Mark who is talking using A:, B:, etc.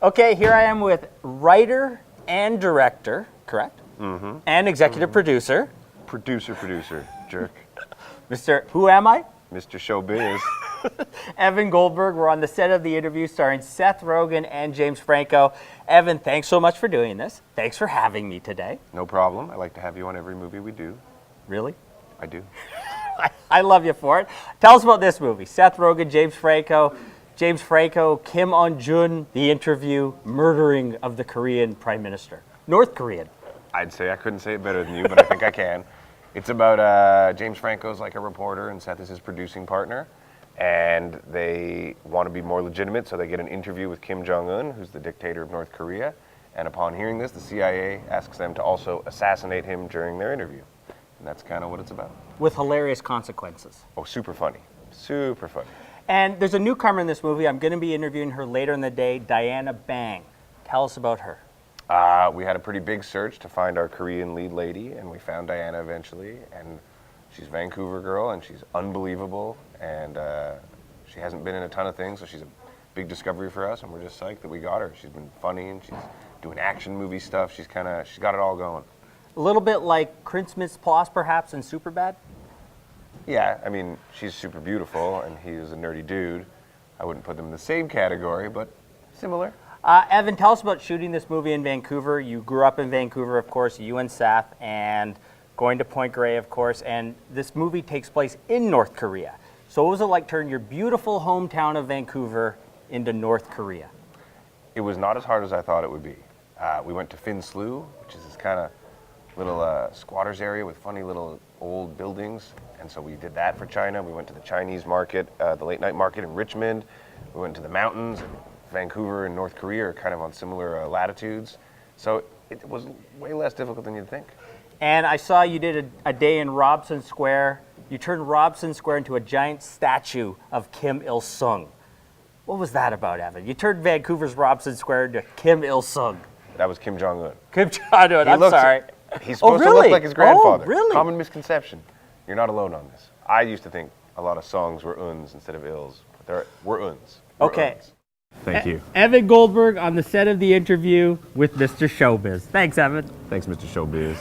A: Okay, here I am with writer and director, correct? Mm-hmm. And executive producer.
B: Producer, jerk.
A: Who am I?
B: MrShoBiz.
A: Evan Goldberg. We're on the set of The Interview starring Seth Rogen and James Franco. Evan, thanks so much for doing this. Thanks for having me today.
B: No problem. I like to have you on every movie we do.
A: Really?
B: I do.
A: I love you for it. Tell us about this movie. Seth Rogen, James Franco, Kim On-jun, The Interview, murdering of the Korean Prime Minister. North Korean.
B: I'd say I couldn't say it better than you, but I think I can. It's about James Franco's like a reporter, and Seth is his producing partner. And they want to be more legitimate, so they get an interview with Kim Jong-un, who's the dictator of North Korea. And upon hearing this, the CIA asks them to also assassinate him during their interview. And that's kind of what it's about.
A: With hilarious consequences.
B: Oh, super funny. Super funny.
A: And there's a newcomer in this movie. I'm going to be interviewing her later in the day, Diana Bang. Tell us about her.
B: We had a pretty big search to find our Korean lead lady, and we found Diana eventually. And she's a Vancouver girl, and she's unbelievable. And she hasn't been in a ton of things, so she's a big discovery for us, and we're just psyched that we got her. She's been funny, and she's doing action movie stuff. She's got it all going.
A: A little bit like Christmas Ploss, perhaps, in Superbad?
B: Yeah, I mean, she's super beautiful, and he's a nerdy dude. I wouldn't put them in the same category, but similar.
A: Evan, tell us about shooting this movie in Vancouver. You grew up in Vancouver, of course, you and Seth, and going to Point Grey, of course, and this movie takes place in North Korea. So what was it like turning your beautiful hometown of Vancouver into North Korea?
B: It was not as hard as I thought it would be. We went to Fin Slu, which is this kind of little squatters area with funny little old buildings, and so we did that for China. We went to the Chinese market, the late night market in Richmond. We went to the mountains. Vancouver and North Korea are kind of on similar latitudes, so it was way less difficult than you'd think.
A: And I saw you did a day in Robson Square. You turned Robson Square into a giant statue of Kim Il-sung. What was that about, Evan? You turned Vancouver's Robson Square into Kim Il-sung.
B: That was Kim Jong-un.
A: Kim Jong-un, I'm sorry.
B: He's supposed to look like his grandfather.
A: Oh, really?
B: Common misconception. You're not alone on this. I used to think a lot of songs were uns instead of ills, but we're uns.
A: Okay.
B: Uns. Thank you.
A: Evan Goldberg on the set of The Interview with MrShoBiz. Thanks, Evan.
B: Thanks, MrShoBiz.